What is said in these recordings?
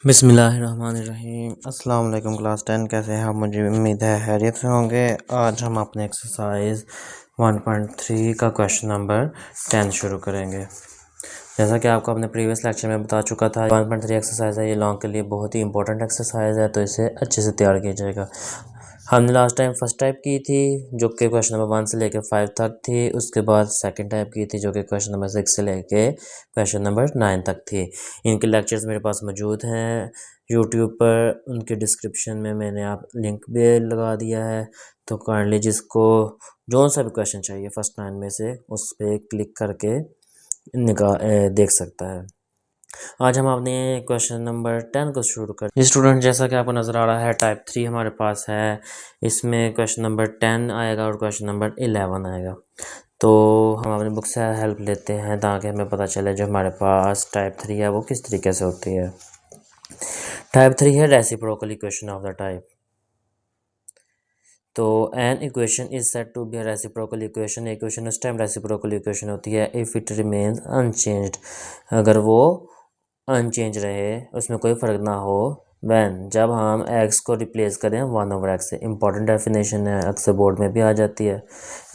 बिस्मिल्लाहिर्रहमानिर्रहीम। अस्सलाम वालेकुम क्लास 10 कैसे हैं आप? मुझे उम्मीद है खैरियत से होंगे। आज हम अपने एक्सरसाइज 1.3 का क्वेश्चन नंबर 10 शुरू करेंगे। जैसा कि आपको अपने प्रीवियस लेक्चर में बता चुका था, 1.3 एक्सरसाइज है, ये लॉन्ग के लिए बहुत ही इंपॉर्टेंट एक्सरसाइज है, तो इसे अच्छे से तैयार कीजिएगा। हमने लास्ट टाइम फर्स्ट टाइप की थी जो कि क्वेश्चन नंबर 1 से लेकर 5 तक थी। उसके बाद सेकंड टाइप की थी जो कि क्वेश्चन नंबर 6 से लेकर क्वेश्चन नंबर 9 तक थी। इनके लेक्चर्स मेरे पास मौजूद हैं यूट्यूब पर। उनके डिस्क्रिप्शन में मैंने आप लिंक भी लगा दिया है, तो काइंडली जिसको जो सा भी क्वेश्चन चाहिए फर्स्ट 9 में से उस पर क्लिक करके देख सकता है। आज हम अपने क्वेश्चन नंबर 10 को शुरू कर स्टूडेंट, जैसा कि आपको नज़र आ रहा है टाइप 3 हमारे पास है। इसमें क्वेश्चन नंबर 10 आएगा और क्वेश्चन नंबर 11 आएगा। तो हम अपनी बुक से हेल्प लेते हैं ताकि हमें पता चले जो हमारे पास टाइप 3 है वो किस तरीके से होती है। टाइप 3 है reciprocal equation of the type. तो an equation is said to be a reciprocal equation. Equation उस टाइम रेसिप्रोकल इक्वेशन होती है इफ़ इट रिमेन्स अनचेंज्ड, अगर वो अनचेंज रहे, उसमें कोई फ़र्क ना हो। वैन, जब हम x को रिप्लेस करें 1/x से। इंपॉर्टेंट डेफिनेशन है, अक्सर बोर्ड में भी आ जाती है,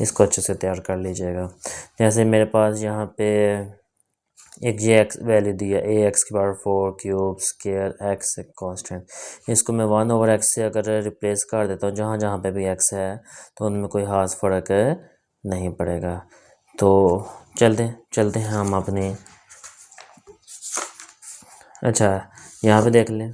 इसको अच्छे से तैयार कर लीजिएगा। जैसे मेरे पास यहाँ पे एक जे एक्स वैल्यू दी है ax⁴ क्यूब स्केयर x एक कांस्टेंट। इसको मैं 1/x से अगर रिप्लेस कर देता हूँ जहाँ जहाँ पे भी x है तो उनमें कोई खास फ़र्क नहीं पड़ेगा। तो चलते हैं हम अपने यहाँ पे देख लें।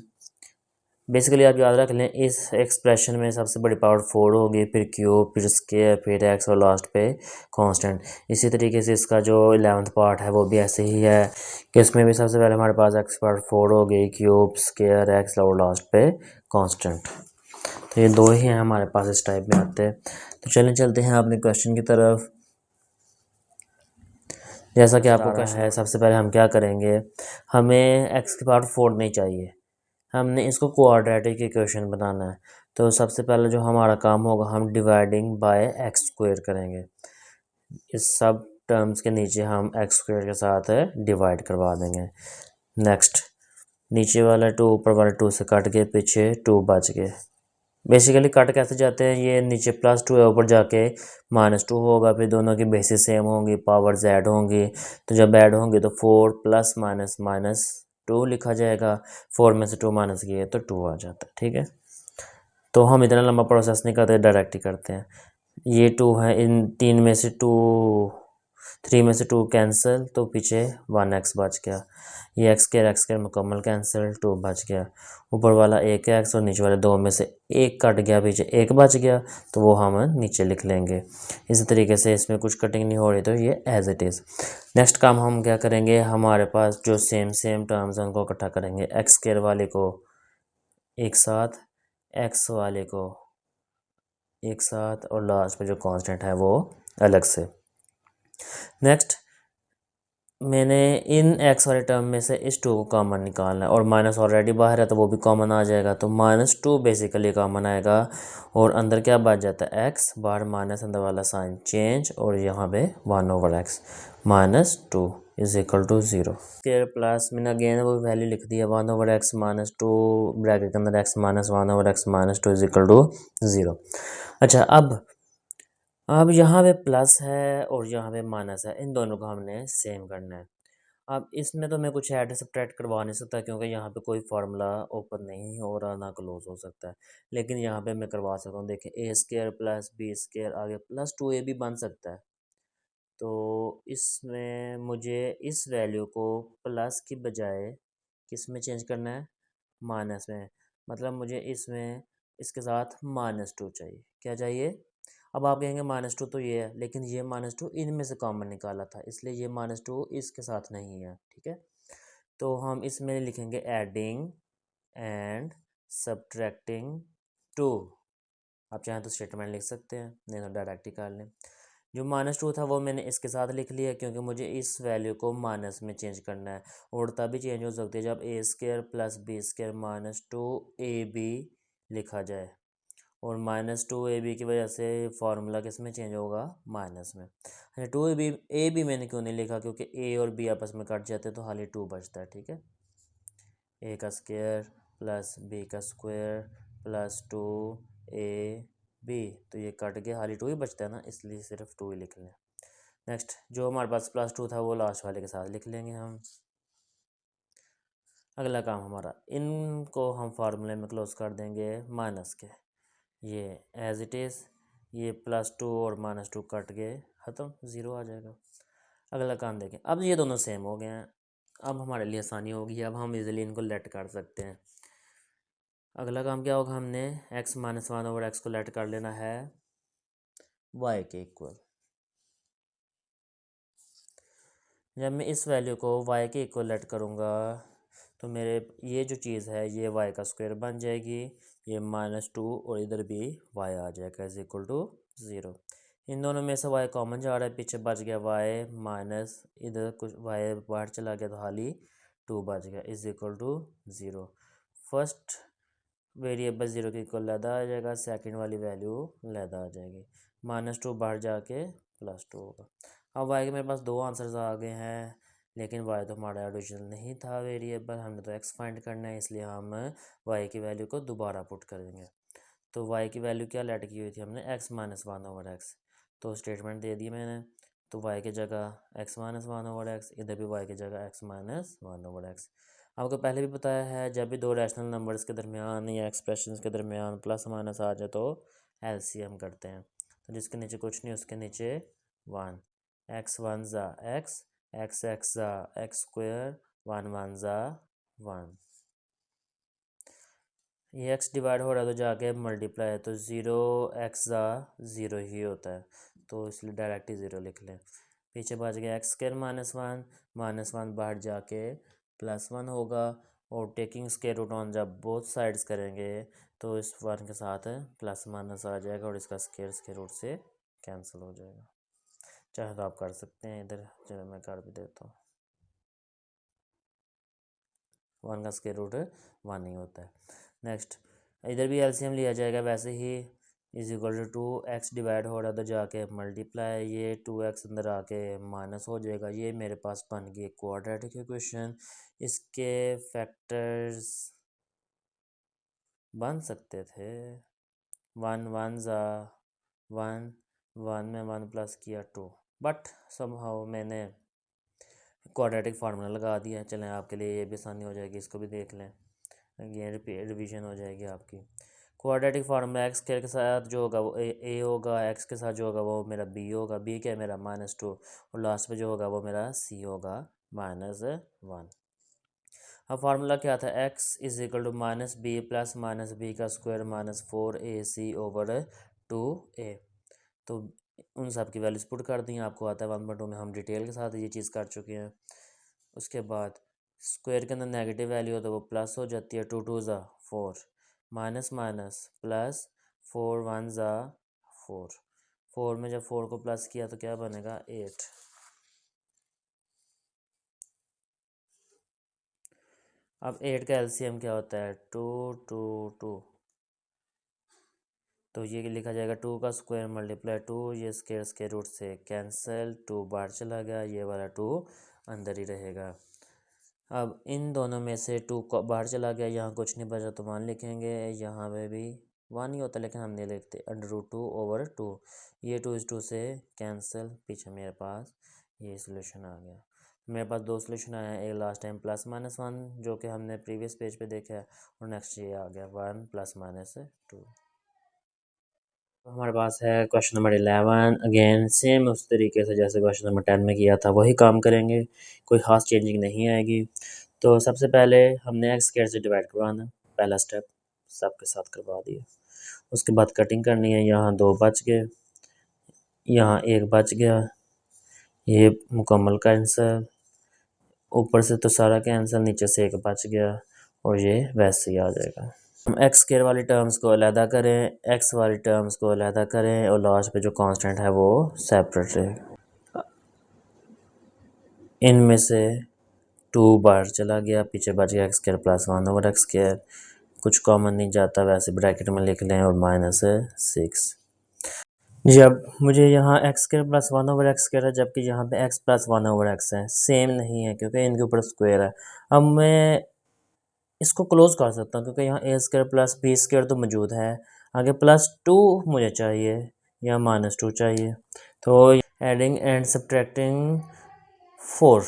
बेसिकली आप याद रख लें इस एक्सप्रेशन में सबसे बड़ी पावर 4 होगी, फिर क्यूब, फिर स्केयर, फिर एक्स और लास्ट पे कांस्टेंट। इसी तरीके से इसका जो 11th पार्ट है वो भी ऐसे ही है कि इसमें भी सबसे पहले हमारे पास एक्स पावर 4 होगी, क्यूब, स्केयर, एक्स और लास्ट पे कांस्टेंट। तो ये दो ही हैं हमारे पास इस टाइप में आते हैं। तो चलते हैं अपने क्वेश्चन की तरफ। जैसा कि आपको क्वेश्चन है, सबसे पहले हम क्या करेंगे, हमें एक्स की पावर 4 नहीं चाहिए, हमने इसको क्वाड्रेटिक इक्वेशन बनाना है। तो सबसे पहले जो हमारा काम होगा, हम डिवाइडिंग बाय एक्स स्क्वायर करेंगे। इस सब टर्म्स के नीचे हम एक्स स्क्वायर के साथ डिवाइड करवा देंगे। नेक्स्ट, नीचे वाला 2 ऊपर वाले 2 से कट के पीछे 2 बच गए। बेसिकली कट कैसे जाते हैं, ये नीचे +2 है, ऊपर जाके -2 होगा, फिर दोनों की बेसिस सेम होंगी, पावर्स ऐड होंगी। तो जब ऐड होंगी तो 4 + -2 लिखा जाएगा। 4 में से 2 माइनस किए तो 2 आ जाता है। ठीक है, तो हम इतना लंबा प्रोसेस नहीं करते, डायरेक्ट ही करते हैं। ये 2 है, इन 3 में से 2 कैंसिल, तो पीछे 1x बच गया। ये एक्स के मुकम्मल कैंसिल, 2 बच गया। ऊपर वाला 1x और नीचे वाले 2 में से 1 कट गया, पीछे 1 बच गया, तो वो हम नीचे लिख लेंगे। इसी तरीके से इसमें कुछ कटिंग नहीं हो रही तो ये एज इट इज़। नेक्स्ट काम हम क्या करेंगे, हमारे पास जो सेम टर्म्स हैं उनको इकट्ठा करेंगे। एक्स स्क्वायर वाले को एक साथ, एक्स वाले को एक साथ, और लास्ट में जो कांस्टेंट है वो अलग से। नेक्स्ट, मैंने इन एक्स वाले टर्म में से इस 2 को कॉमन निकालना है, और माइनस ऑलरेडी बाहर है तो वो भी कॉमन आ जाएगा, तो -2 बेसिकली कॉमन आएगा। और अंदर क्या बच जाता है, एक्स, बाहर माइनस, अंदर वाला साइन चेंज, और यहाँ पे 1/x -2 = 0। स्क्वायर प्लस मैंने अगेन वो वैल्यू लिख दी है 1/x -2, ब्रैकेट के अंदर x -1/x -2 = 0। अच्छा, अब यहाँ पे प्लस है और यहाँ पे माइनस है, इन दोनों को हमने सेम करना है। अब इसमें तो मैं कुछ ऐड सब्ट्रैक्ट करवा नहीं सकता क्योंकि यहाँ पे कोई फार्मूला ओपन नहीं हो रहा, ना क्लोज हो सकता है, लेकिन यहाँ पे मैं करवा सकता हूँ। देखिए a² + b² आगे +2a भी बन सकता है। तो इसमें मुझे इस वैल्यू को प्लस की बजाय किस में चेंज करना है, माइनस में। मतलब मुझे इसमें इसके साथ -2 चाहिए। क्या चाहिए? अब आप कहेंगे -2 तो ये है, लेकिन ये -2 इनमें से कॉमन निकाला था, इसलिए ये -2 इसके साथ नहीं है। ठीक है, तो हम इसमें लिखेंगे एडिंग एंड सब्ट्रैक्टिंग 2। आप चाहें तो स्टेटमेंट लिख सकते हैं, नहीं तो डायरेक्ट ही कर लें। जो -2 था वो मैंने इसके साथ लिख लिया क्योंकि मुझे इस वैल्यू को माइनस में चेंज करना है, और तभी चेंज हो सकती है जब a² + b² -2ab लिखा जाए, और -2ab की वजह से फार्मूला किस में चेंज होगा, माइनस में। अच्छा, 2ab मैंने क्यों नहीं लिखा, क्योंकि a और b आपस में कट जाते हैं तो खाली 2 बचता है। ठीक है, ए का स्क्वायर प्लस बी का स्क्वायर प्लस 2 ए बी, तो ये कट के खाली 2 ही बचता है ना, इसलिए सिर्फ 2 ही लिख लें। नेक्स्ट जो हमारे पास प्लस 2 था वो लास्ट वाले के साथ लिख लेंगे हम। अगला काम हमारा, इनको हम फार्मूले में क्लोज कर देंगे माइनस के, ये एज इट इज़, ये प्लस 2 और माइनस 2 कट के ख़त्म, ज़ीरो आ जाएगा। अगला काम देखें, अब ये दोनों सेम हो गए हैं, अब हमारे लिए आसानी होगी, अब हम इजीली इनको लेट कर सकते हैं। अगला काम क्या होगा, हमने x माइनस 1 ओवर एक्स को लेट कर लेना है y के इक्वल। जब मैं इस वैल्यू को y के इक्वल लेट करूँगा तो मेरे ये जो चीज़ है ये y का स्क्वायर बन जाएगी, ये -2 और इधर भी y आ जाएगा इज इक्वल टू 0। इन दोनों में से y कॉमन जा रहा है, पीछे बच गया y माइनस, इधर कुछ y बाहर चला गया तो खाली 2 बच गया is equal to 0। First variable 0 के इक्वल लैदा आ जाएगा, सेकंड वाली वैल्यू लैदा आ जाएगी, -2 बाहर जाके +2 होगा। अब y के मेरे पास दो आंसर्स आ गए हैं, लेकिन y तो हमारा ओरिजिनल नहीं था वेरिएबल, हमने तो x फाइंड करना है, इसलिए हम y की वैल्यू को दोबारा पुट करेंगे। तो y की वैल्यू क्या लेट की हुई थी हमने, x माइनस 1 ओवर एक्स, तो स्टेटमेंट दे दी मैंने, तो y की जगह x माइनस 1 ओवर एक्स, इधर भी y की जगह x माइनस 1 ओवर एक्स। आपको पहले भी बताया है, जब भी दो रैशनल नंबर्स के दरमियान या एक्सप्रेशंस के दरमियान प्लस माइनस आ जाए तो एलसीएम करते हैं, तो जिसके नीचे कुछ नहीं उसके नीचे 1, एक्स वन ज़ा एक्स, एक्स ज़ा एक्स स्क्वायर, 1 ज़ा 1, ये x डिवाइड हो रहा है तो जाके मल्टीप्लाई है, तो 0 एक्स ज़ा 0 ही होता है, तो इसलिए डायरेक्ट ही 0 लिख लें। पीछे बच गया एक्स स्क्वायर -1 बाहर जाके +1 होगा, और टेकिंग स्क्वायर रूट ऑन जब बोथ साइड्स करेंगे तो इस 1 के साथ प्लस माइनस आ जाएगा और इसका स्क्वायर रूट से कैंसिल हो जाएगा। चाहे तो आप कर सकते हैं, इधर चलो मैं कर भी देता हूँ, 1 का स्क्वायर रूट 1 ही होता है। नेक्स्ट इधर भी एलसीएम लिया जाएगा वैसे ही, is equal to 2x divide हो रहा है तो जाके मल्टीप्लाई, ये 2x अंदर आके माइनस हो जाएगा, ये मेरे पास बन गई क्वाड्रेटिक इक्वेशन। इसके फैक्टर्स बन सकते थे 1 ज़ा 1, 1 में 1 प्लस किया 2, बट समहाउ मैंने क्वाड्रेटिक फार्मूला लगा दिया। चलें आपके लिए ये भी आसानी हो जाएगी, इसको भी देख लें, ये रिवीजन हो जाएगी आपकी। क्वाड्रेटिक फार्मूला एक्स के साथ जो होगा वो ए होगा, एक्स के साथ जो होगा वो मेरा बी होगा, बी क्या है मेरा -2, और लास्ट पे जो होगा वो मेरा सी होगा -1। अब फार्मूला क्या था, x is equal to -b plus -b का स्क्वायर -4ac ओवर 2a, तो उन सब की वैल्यूज पुट कर दी, आपको आता है 1.2 में, हम डिटेल के साथ ये चीज़ कर चुके हैं। उसके बाद स्क्वायर के अंदर नेगेटिव वैल्यू हो तो वो प्लस हो जाती है, 2 2 ज़ा 4, माइनस माइनस प्लस, 4 1 ज़ा 4, 4 में जब 4 को प्लस किया तो क्या बनेगा 8। अब 8 का एलसीएम क्या होता है 2 2 2, तो ये लिखा जाएगा 2 का स्क्वायर मल्टीप्लाई 2, ये स्क्वायर रूट से कैंसिल, 2 बाहर चला गया, ये वाला 2 अंदर ही रहेगा। अब इन दोनों में से 2 को बाहर चला गया, यहाँ कुछ नहीं बचा तो 1 लिखेंगे, यहाँ पे भी 1 ही होता लेकिन हम नहीं लिखते, √2 ओवर 2, ये 2 इस 2 से कैंसिल, पीछे मेरे पास ये सोल्यूशन आ गया। मेरे पास दो सोल्यूशन आया है, एक लास्ट टाइम +-1 जो कि हमने प्रीवियस पेज पे देखा है, और नेक्स्ट ये आ गया 1 +-2। हमारे पास है क्वेश्चन नंबर 11, अगेन सेम उस तरीके से जैसे क्वेश्चन नंबर 10 में किया था वही काम करेंगे, कोई ख़ास चेंजिंग नहीं आएगी। तो सबसे पहले हमने एक्स स्क्वायर से डिवाइड करवाना, पहला स्टेप सबके साथ करवा दिया। उसके बाद कटिंग करनी है, यहाँ 2 बच गए, यहाँ 1 बच गया, ये मुकम्मल कैंसिल, ऊपर से तो सारा कैंसिल, नीचे से 1 बच गया, और ये वैसे ही आ जाएगा। हम एक्स स्क्वायर वाली टर्म्स को अलहदा करें, एक्स वाली टर्म्स को अलहदा करें, और लास्ट पे जो कांस्टेंट है वो सेपरेट रहे। इनमें से 2 बाहर चला गया, पीछे बच गया x square +1 over x square, कुछ कॉमन नहीं जाता वैसे ब्रैकेट में लिख लें, और -6। जब मुझे यहाँ x square +1 over x square है, जबकि यहाँ पे x +1 ओवर एक्स है, सेम नहीं है क्योंकि इनके ऊपर स्क्वायर है। अब मैं इसको क्लोज कर सकता हूँ क्योंकि यहाँ ए स्क्वायर प्लस बी स्क्वायर तो मौजूद है, आगे +2 मुझे चाहिए या -2 चाहिए। तो एडिंग एंड सब्ट्रैक्टिंग 4,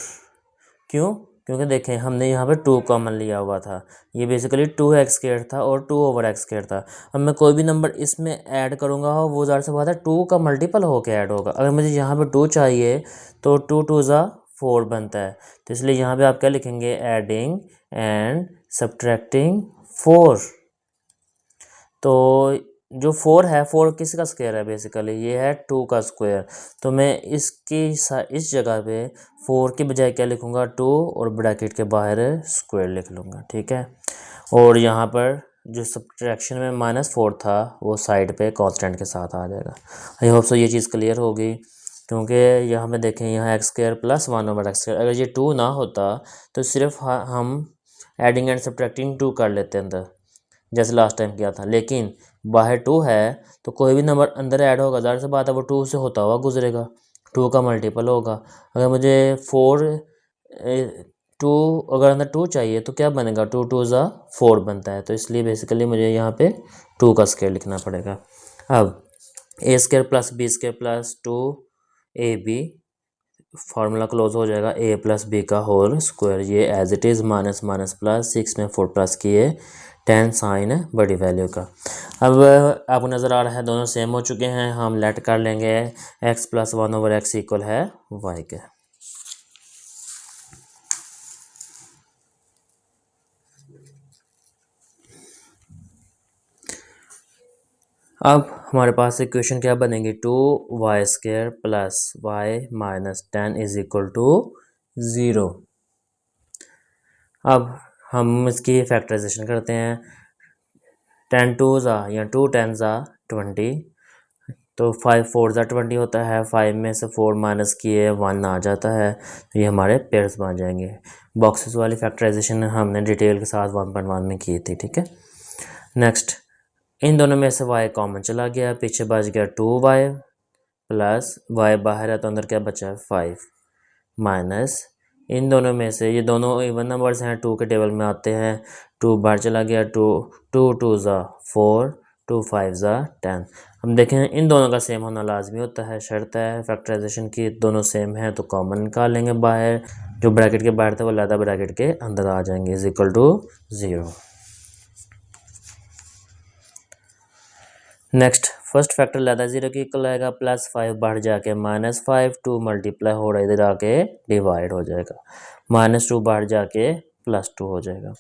क्यों? क्योंकि देखें हमने यहाँ पे 2 कॉमन लिया हुआ था, ये बेसिकली 2x² था और 2/x² था। अब मैं कोई भी नंबर इसमें ऐड करूँगा वो ज़ाहिर सी बात है 2 का मल्टीपल होकर ऐड होगा। अगर मुझे यहाँ पे 2 चाहिए तो 2 2 ज़ा 4 बनता है, तो इसलिए यहाँ पे आप क्या लिखेंगे, एडिंग एंड सब्ट्रैक्टिंग 4। तो जो 4 है, 4 किसका स्क्वायर है, बेसिकली ये है 2 का स्क्वायर। तो मैं इस जगह पे 4 के बजाय क्या लिखूँगा, 2 और ब्रैकेट के बाहर स्क्वायर लिख लूँगा, ठीक है। और यहाँ पर जो सब्ट्रैक्शन में -4 था वो साइड पे कांस्टेंट के साथ आ जाएगा। आई होप सो ये चीज़ क्लियर होगी, क्योंकि यहाँ पे देखें यहाँ x² + 1/x², अगर ये 2 ना होता तो सिर्फ हम एडिंग एंड सब्ट्रैक्टिंग 2 कर लेते अंदर, जैसे लास्ट टाइम किया था। लेकिन बाहर 2 है तो कोई भी नंबर अंदर ऐड होगा, ज़ाहिर सी बात है वो 2 से होता हुआ गुजरेगा, 2 का मल्टीपल होगा। अगर मुझे 2 अगर अंदर 2 चाहिए तो क्या बनेगा, 2 2 ज़ा 4 बनता है। तो इसलिए बेसिकली मुझे यहाँ पे 2 का स्क्वायर लिखना पड़ेगा। अब a² + b² + 2ab formula close हो जाएगा, a + b का होल स्क्वायर, ये एज इट इज़ -+ 6 में 4 प्लस किए 10 साइन बड़ी वैल्यू का। अब आपको नज़र आ रहा है दोनों सेम हो चुके हैं, हम लेट कर लेंगे x + 1/x इक्वल है y के। अब हमारे पास इक्वेशन क्या बनेगी, 2y² + y - 10 = 0। अब हम इसकी फैक्टराइजेशन करते हैं, 10 2 ज़ा या 2 10 ज़ा 20, तो 5 4 ज़ा 20 होता है, 5 में से 4 माइनस किए 1 आ जाता है, तो ये हमारे पेयर्स बन जाएंगे। बॉक्सेस वाली फैक्टराइजेशन हमने डिटेल के साथ 1.1 में की थी, ठीक है। नेक्स्ट, इन दोनों में से y कॉमन चला गया, पीछे बच गया 2y + y बाहर है तो अंदर क्या बचा है 5, माइनस इन दोनों में से, ये दोनों इवन नंबर्स हैं, 2 के टेबल में आते हैं, 2 बाहर चला गया, 2 2 ज़ा 4, 2 5 ज़ा 10। हम देखें इन दोनों का सेम होना लाजमी होता है, शर्त है फैक्टराइजेशन की, दोनों सेम है तो कॉमन निकाल लेंगे बाहर, जो ब्रैकेट के बाहर थे वो लैदा ब्रैकेट के अंदर आ जाएंगे, = 0। नेक्स्ट, फर्स्ट फैक्टर लैदा 0 के इक्वल आएगा, +5 बाहर जाके -5, 2 मल्टीप्लाई हो रहा है इधर आके डिवाइड हो जाएगा, -2 बाहर जाके +2 हो जाएगा।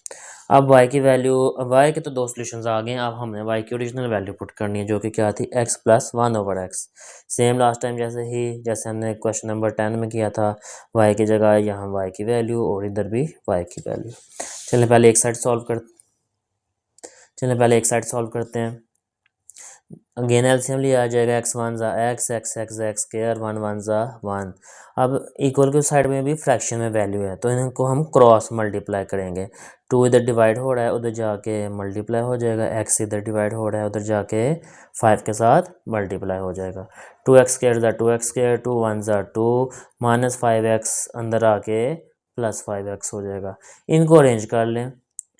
अब y की वैल्यू, y के तो दो सॉल्यूशंस आ गए, अब हमने y की ओरिजिनल वैल्यू पुट करनी है, जो कि क्या थी, x + 1/x। Same last time जैसे हमने क्वेश्चन नंबर 10 में किया था, y की जगह यहाँ y की वैल्यू और इधर भी y की वैल्यू। चलिए पहले एक साइड सॉल्व करते हैं। अगेन एलसीएम लिया आ जाएगा, x1 ज़ा x, x² 1 1 ज़ा 1। अब इक्वल के साइड में भी फ्रैक्शन में वैल्यू है तो इनको हम क्रॉस मल्टीप्लाई करेंगे, 2 इधर डिवाइड हो रहा है उधर जाके मल्टीप्लाई हो जाएगा, x इधर डिवाइड हो रहा है उधर जाके 5 के साथ मल्टीप्लाई हो जाएगा, 2x² ज़ा 2x², 2 1 ज़ा 2, -5x अंदर आके +5x हो जाएगा। इनको अरेंज कर लें,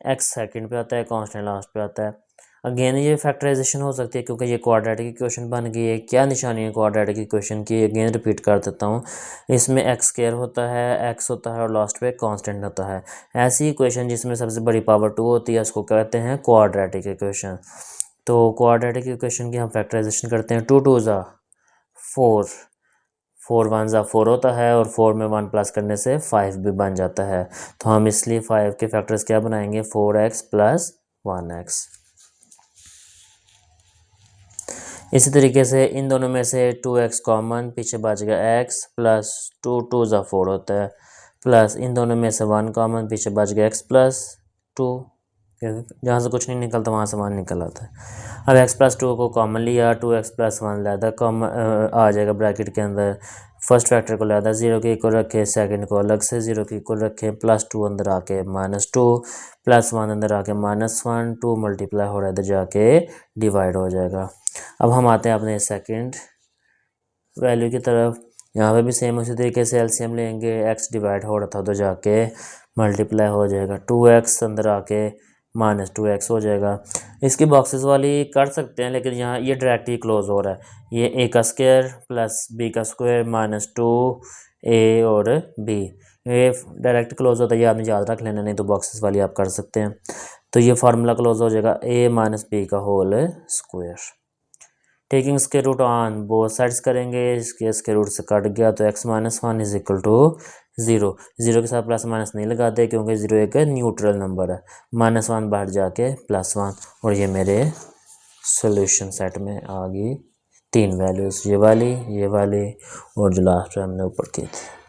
x सेकंड पे आता है, कांस्टेंट लास्ट पे आता है। अगेन ये फैक्टराइजेशन हो सकती है क्योंकि ये क्वाड्रेटिक इक्वेशन बन गई है। क्या निशानी है क्वाड्रेटिक इक्वेशन की, अगेन रिपीट कर देता हूँ, इसमें x² होता है, x होता है और लास्ट पे कांस्टेंट होता है। ऐसी इक्वेशन जिसमें सबसे बड़ी पावर 2 होती है उसको कहते हैं क्वाड्रेटिक इक्वेशन। तो क्वाड्रेटिक इक्वेशन की हम फैक्टराइजेशन करते हैं, 2 2 ज़ा 4, 4 1 ज़ा 4 होता है और 4 में 1 प्लस करने से 5 भी बन जाता है, तो हम इसलिए 5 के फैक्टर्स क्या बनाएंगे, 4x + 1x। इसी तरीके से इन दोनों में से 2x कॉमन, पीछे बच गया x, प्लस 2 2 ज़ा 4 होता है, प्लस इन दोनों में से 1 कॉमन, पीछे बच गया x + 2, जहाँ से कुछ नहीं निकलता वहाँ से 1 निकल आता है। अब x + 2 को कॉमन लिया, 2x + 1 लैदा कॉमन आ जाएगा ब्रैकेट के अंदर, फर्स्ट फैक्टर को लैदा 0 के इक्वल रखे, सेकंड को अलग से 0 के इक्वल रखे, +2 अंदर आके -2, +1 अंदर आके -1, 2 मल्टीप्लाई हो रहा है इधर जाके डिवाइड हो जाएगा। अब हम आते हैं अपने सेकंड वैल्यू की तरफ, यहाँ पे भी सेम उसी तरीके से एलसीएम लेंगे, x डिवाइड हो रहा था उधर जाके मल्टीप्लाई हो जाएगा 2x, अंदर आके -2x हो जाएगा। इसकी बॉक्सेस वाली कर सकते हैं, लेकिन यहाँ ये डायरेक्ट ही क्लोज हो रहा है। ये a का स्क्वायर प्लस b का स्क्वायर -2a और b, ये डायरेक्ट क्लोज होता है, ये आपने याद रख लेना, नहीं तो बॉक्सेस वाली आप कर सकते हैं। तो ये फार्मूला क्लोज हो जाएगा a माइनस बी का whole square. Taking square root on both sides करेंगे, इसके स्क्वायर रूट से कट गया तो x minus 1 is equal to 0। 0 के साथ प्लस माइनस नहीं लगाते क्योंकि 0 एक न्यूट्रल नंबर है। -1 बाहर जाके +1, और ये मेरे सॉल्यूशन सेट में आ गई 3 वैल्यूज़, ये वाली और जो लास्ट हमने ऊपर की थी।